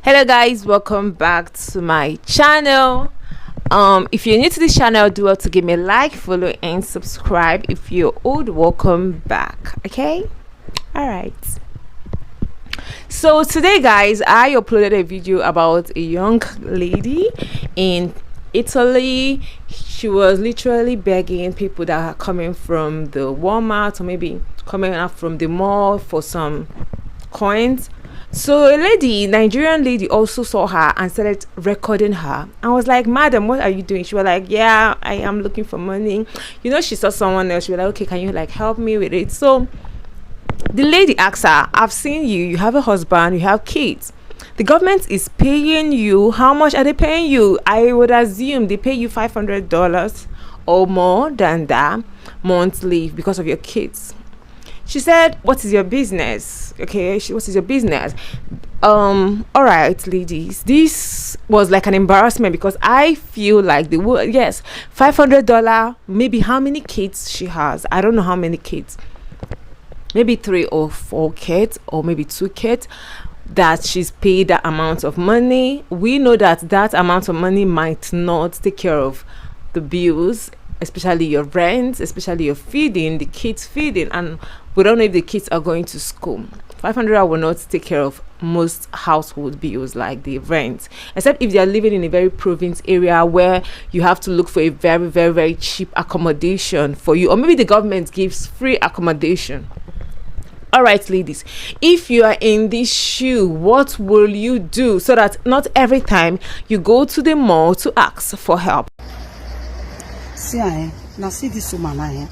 Hello guys, welcome back to my channel. If you're new to this channel, do well to give me a like, follow and subscribe. If you're old, welcome back. Okay, all right. So today guys, I uploaded a video about a young lady in Italy. She was literally begging people that are coming from the Walmart or maybe coming up from the mall for some coins. So a Nigerian lady also saw her and started recording her. I was like, madam, what are you doing? She was like, yeah, I am looking for money. She saw someone else. She was like, okay, can you like help me with it? So the lady asked her, I've seen you have a husband, you have kids, the government is paying you. How much are they paying you? I would assume they pay you $500 or more than that monthly because of your kids. She said, what is your business? Okay, what is your business? All right, ladies, this was like an embarrassment because I feel like the word, yes, $500, maybe how many kids she has. I don't know how many kids, maybe 3 or 4 kids or maybe 2 kids, that she's paid that amount of money. We know that that amount of money might not take care of the bills, especially your rent, especially your feeding, the kids feeding, and we don't know if the kids are going to school. 500 will not take care of most household bills like the rent, except if they are living in a very province area where you have to look for a very, very, very cheap accommodation for you, or maybe the government gives free accommodation. All right, ladies, if you are in this shoe, what will you do so that not every time you go to the mall to ask for help? See, now see this woman,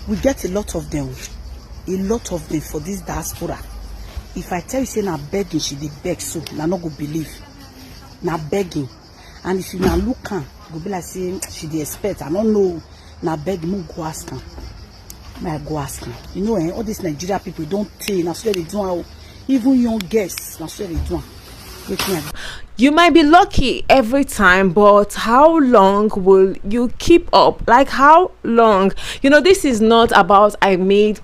we get a lot of them for this diaspora. If I tell you, say now begging, she did beg, so now not go believe. Now begging, and if you now look her, go be like saying she the expert. I don't know. Now begging, mo go ask her. May I go ask her? All these Nigeria people don't tell. Now so they do. Even young guests, now so they do. You might be lucky every time, but how long will you keep up? Like how long? This is not about I made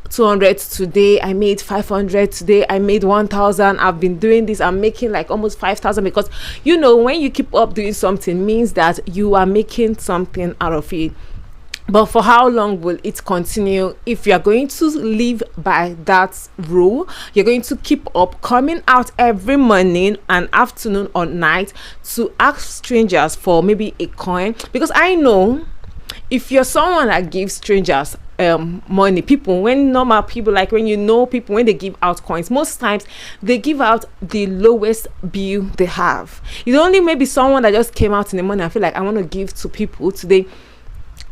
200 today, I made 500 today, I made 1,000. I've been doing this, I'm making like almost 5,000, because when you keep up doing something means that you are making something out of it. But for how long will it continue? If you're going to live by that rule, you're going to keep up coming out every morning and afternoon or night to ask strangers for maybe a coin. Because I know if you're someone that gives strangers money, when normal people, like when people, when they give out coins, most times they give out the lowest bill they have. It's only maybe someone that just came out in the morning, I feel like I want to give to people today,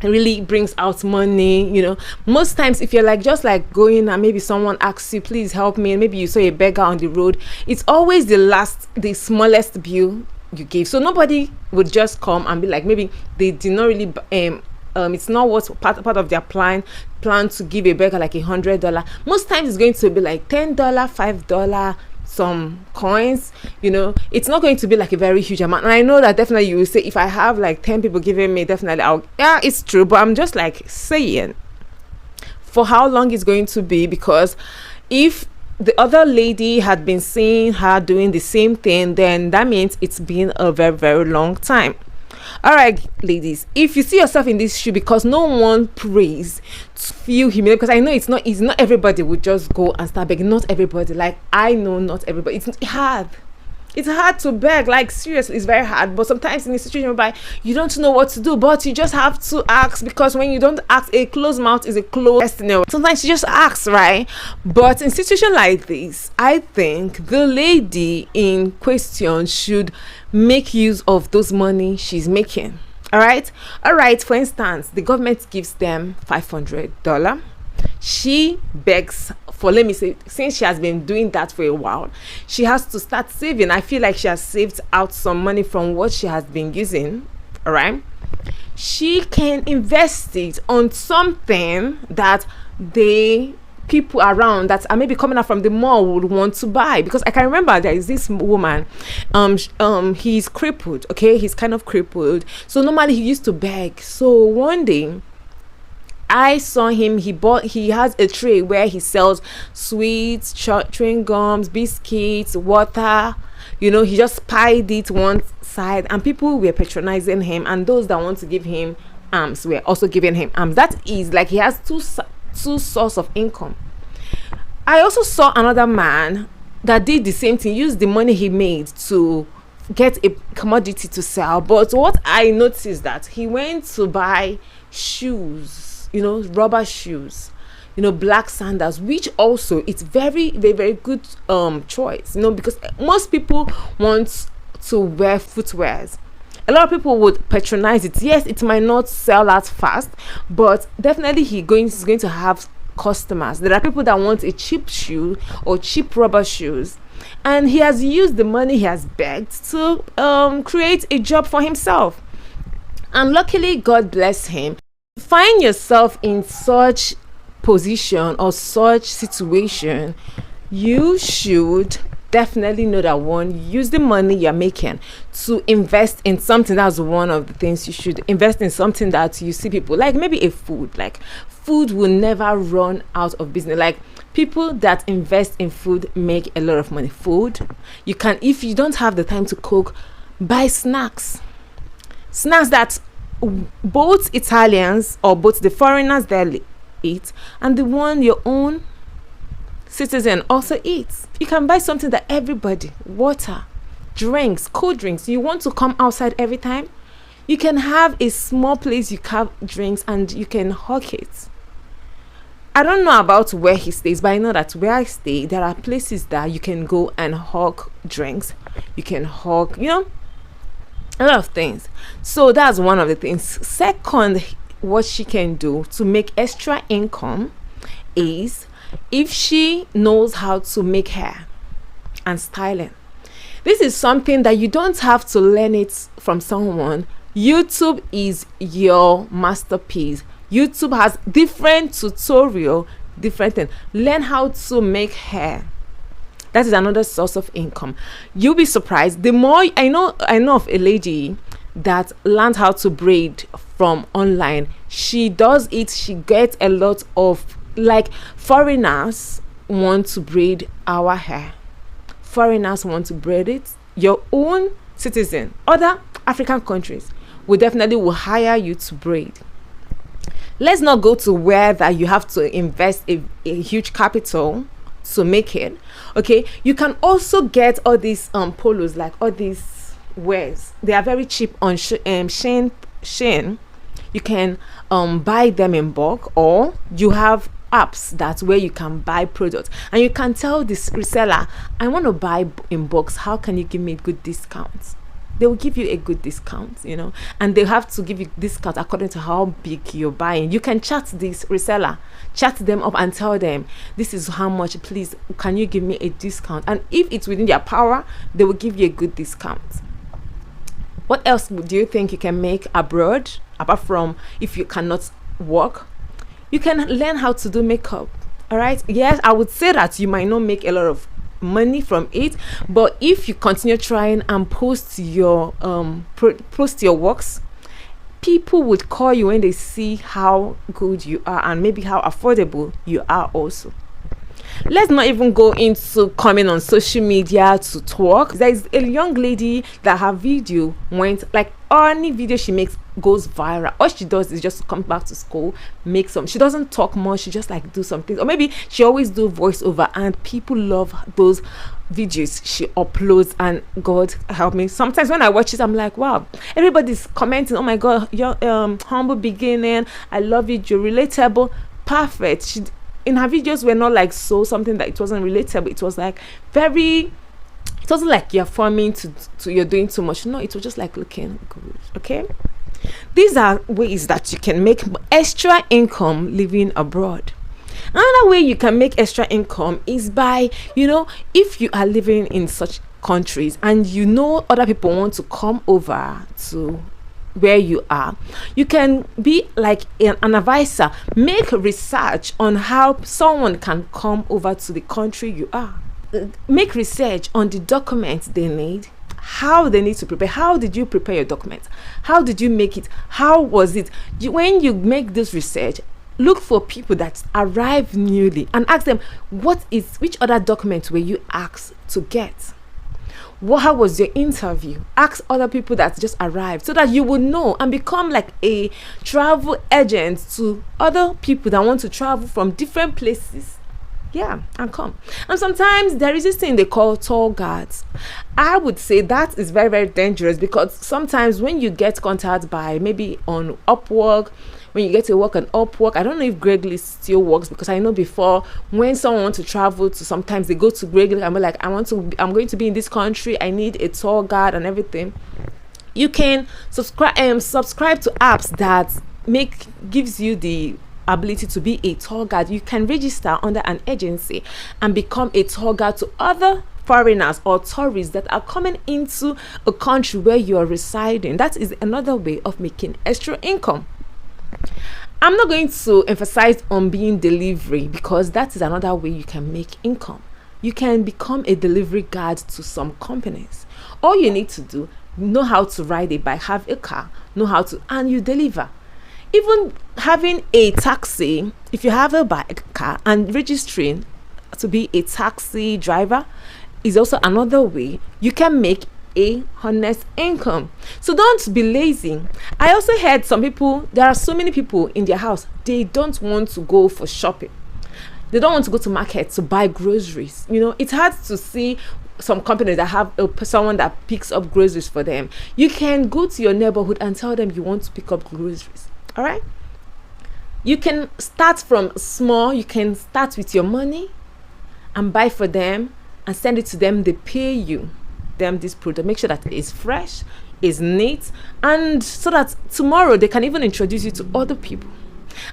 really brings out money. Most times if you're like just like going and maybe someone asks you, please help me, and maybe you saw a beggar on the road, it's always the smallest bill you give. So nobody would just come and be like, maybe they did not really it's not what's part of their plan to give a beggar like $100. Most times it's going to be like $10, $5, some coins. It's not going to be like a very huge amount. And I know that definitely you will say, if I have like 10 people giving me, definitely yeah, it's true. But I'm just like saying for how long it's going to be, because if the other lady had been seeing her doing the same thing, then that means it's been a very, very long time. All right, ladies, if you see yourself in this shoe, because no one prays to feel humiliated, because I know it's not everybody would just go and start begging. Not everybody, like I know not everybody. It's hard to beg, like seriously, it's very hard. But sometimes in a situation whereby you don't know what to do, but you just have to ask, because when you don't ask, a closed mouth is a closed destiny. Sometimes you just ask, right? But in situation like this, I think the lady in question should make use of those money she's making. All right. For instance, the government gives them $500. She begs for, let me say, since she has been doing that for a while, she has to start saving. I feel like she has saved out some money from what she has been using. All right, she can invest it on something that people around that are maybe coming out from the mall would want to buy. Because I can remember there is this woman, he's crippled. Okay, he's kind of crippled, so normally he used to beg. So one day I saw him, he has a tray where he sells sweets, chewing gums, biscuits, water, He just spied it one side, and people were patronizing him, and those that want to give him arms were also giving him arms. That is like he has two source of income. I also saw another man that did the same thing, used the money he made to get a commodity to sell. But what I noticed that he went to buy shoes, rubber shoes, black sandals, which also it's very, very, very good choice, because most people want to wear footwears. A lot of people would patronize it. Yes, it might not sell out fast, but definitely he's going to have customers. There are people that want a cheap shoe or cheap rubber shoes, and he has used the money he has begged to create a job for himself. And luckily, God bless him. Find yourself in such position or such situation, you should definitely know that use the money you're making to invest in something. That's one of the things. You should invest in something that you see people like, maybe a food. Like, food will never run out of business. Like, people that invest in food make a lot of money. Food, you can, if you don't have the time to cook, buy snacks that both Italians or both the foreigners there eat and the one your own citizen also eats. You can buy something that everybody, water, drinks, cold drinks. You want to come outside every time, you can have a small place you have drinks and you can hawk it. I don't know about where he stays, but I know that where I stay, there are places that you can go and hawk drinks. You can hawk, a lot of things. So that's one of the things. Second, what she can do to make extra income is if she knows how to make hair and styling. This is something that you don't have to learn it from someone. YouTube is your masterpiece. YouTube has different tutorial, different things. Learn how to make hair. That is another source of income. You'll be surprised. The more I know of a lady that learned how to braid from online. She does it. She gets a lot of, like, foreigners want to braid our hair. Foreigners want to braid it. Your own citizen, other African countries will hire you to braid. Let's not go to where that you have to invest a huge capital to make it. Okay, you can also get all these polos, like all these wares. They are very cheap on Shein. You can buy them in bulk, or you have apps that's where you can buy products and you can tell this reseller, I want to buy in bulks, how can you give me good discounts? They will give you a good discount, and they have to give you discount according to how big you're buying. You can chat this reseller, chat them up and tell them, this is how much, please can you give me a discount? And if it's within their power, they will give you a good discount. What else do you think you can make abroad, apart from if you cannot work? You can learn how to do makeup. All right, yes, I would say that you might not make a lot of money from it, but if you continue trying and post your works, people would call you when they see how good you are and maybe how affordable you are also. Let's not even go into coming on social media to talk. There's a young lady that her video went, like, any video she makes goes viral. All she does is just come back to school, make some, she doesn't talk much, she just like do some things, or maybe she always do voiceover, and people love those videos she uploads. And God help me, sometimes when I watch it, I'm like, wow, everybody's commenting, oh my God, your humble beginning, I love it, you're relatable, perfect. She, in her videos, were not like something that it wasn't relatable. It was like it wasn't like you're forming to you're doing too much. No, it was just like looking good. Okay, these are ways that you can make extra income living abroad. Another way you can make extra income is by, if you are living in such countries and other people want to come over to where you are, you can be like an advisor. Make research on how someone can come over to the country you are. Make research on the documents they need, how they need to prepare. How did you prepare your documents? How did you make it? How was it? When you make this research, look for people that arrive newly and ask them, which other documents were you asked to get? How was your interview? Ask other people that just arrived so that you will know and become like a travel agent to other people that want to travel from different places. Yeah, and come. And sometimes there is this thing they call tour guides. I would say that is very, very dangerous, because sometimes when you get contacted by maybe on Upwork, when you get to work on Upwork, I don't know if Gregly still works, because I know before, when someone wants to travel to, sometimes they go to Gregly and be like, I'm going to be in this country, I need a tour guide and everything. You can subscribe to apps that gives you the ability to be a tour guide. You can register under an agency and become a tour guide to other foreigners or tourists that are coming into a country where you are residing. That is another way of making extra income. I'm not going to emphasize on being delivery, because that is another way you can make income. You can become a delivery guide to some companies. All you need to do, know how to ride a bike, have a car, and you deliver. Even having a taxi, if you have a bike, car, and registering to be a taxi driver is also another way you can make a honest income. So don't be lazy. I also heard some people, there are so many people in their house, they don't want to go for shopping. They don't want to go to market to buy groceries. It's hard to see some companies that have someone that picks up groceries for them. You can go to your neighborhood and tell them you want to pick up groceries. All right, you can start from small. You can start with your money and buy for them and send it to them. They pay you this product. Make sure that it is fresh, is neat, and so that tomorrow they can even introduce you to other people.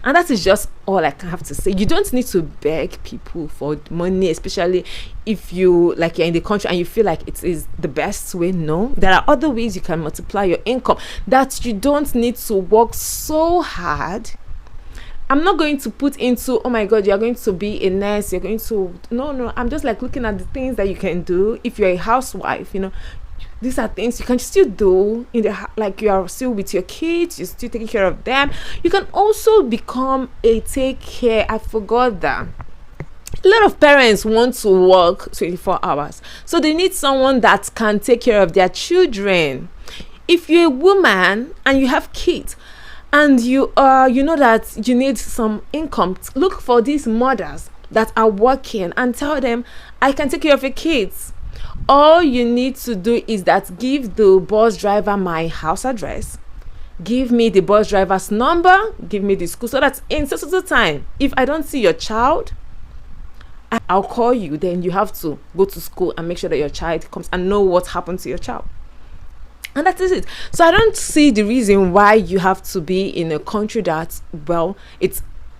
And that is just all I can have to say. You don't need to beg people for money, especially if you're in the country and you feel like it is the best way. No, there are other ways you can multiply your income that you don't need to work so hard. I'm not going to put into, oh my God, you're going to be a nurse, you're going to, no. I'm just looking at the things that you can do. If you're a housewife, these are things you can still do you are still with your kids, you're still taking care of them. You can also become a take care. I forgot that a lot of parents want to work 24 hours, so they need someone that can take care of their children. If you're a woman and you have kids and you know that you need some income, look for these mothers that are working and tell them, I can take care of your kids. All you need to do is that give the bus driver my house address, give me the bus driver's number, give me the school, so that in such time, if I don't see your child, I'll call you. Then you have to go to school and make sure that your child comes and know what happened to your child. And that is it. So I don't see the reason why you have to be in a country that,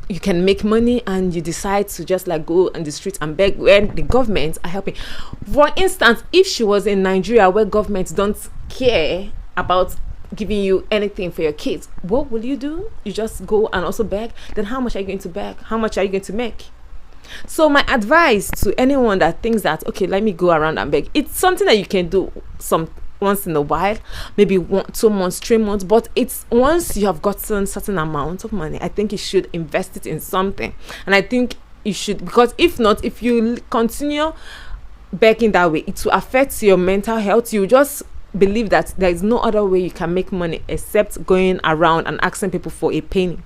you can make money and you decide to just go on the street and beg when the government are helping. For instance, if she was in Nigeria where governments don't care about giving you anything for your kids, what will you do? You just go and also beg? Then how much are you going to beg? How much are you going to make? So my advice to anyone that thinks that, okay, let me go around and beg, it's something that you can do once in a while, maybe 2 months, 3 months, but it's once you have gotten certain amount of money, I think you should invest it in something. And I think you should, because if not, if you continue begging that way, it will affect your mental health. You just believe that there is no other way you can make money except going around and asking people for a penny.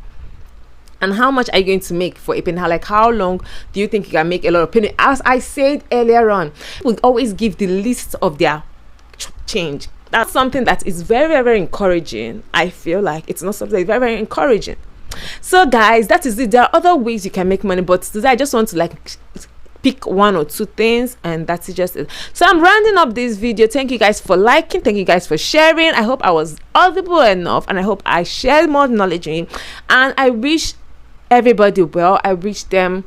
And how much are you going to make for a penny? How long do you think you can make a lot of penny? As I said earlier on, we always give the list of their change. That's something that is very, very, very encouraging. I feel like it's not something that's very, very encouraging. So guys, that is it. There are other ways you can make money, but today I just want to pick 1 or 2 things, and that's just it. So I'm rounding up this video. Thank you guys for liking, thank you guys for sharing. I hope I was audible enough, and I hope I shared more knowledge in you, and I wish everybody well. I wish them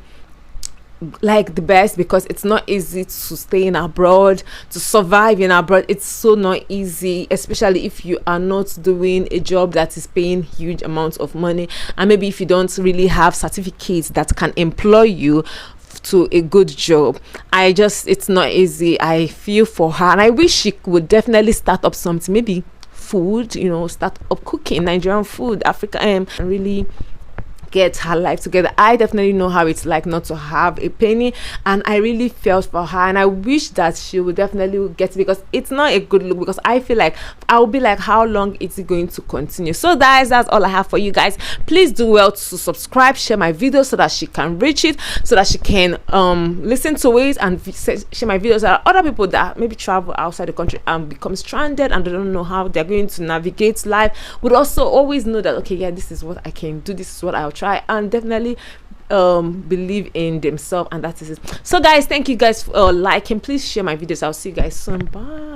the best, because it's not easy to stay in abroad, to survive in abroad. It's so not easy, especially if you are not doing a job that is paying huge amounts of money, and maybe if you don't really have certificates that can employ you to a good job. It's not easy. I feel for her, and I wish she would definitely start up something, maybe food, start up cooking Nigerian food, Africa, and really get her life together. I definitely know how it's like not to have a penny, and I really felt for her, and I wish that she would definitely get it, because it's not a good look, because I feel like I'll be like, how long is it going to continue? So guys, that's all I have for you guys. Please do well to subscribe, share my video so that she can reach it, so that she can listen to it, and share my videos. There are other people that maybe travel outside the country and become stranded and they don't know how they're going to navigate life, would also always know that, okay, yeah, this is what I can do, this is what I'll try, and definitely believe in themselves, and that is it. So guys, thank you guys for liking. Please share my videos. I'll see you guys soon. Bye.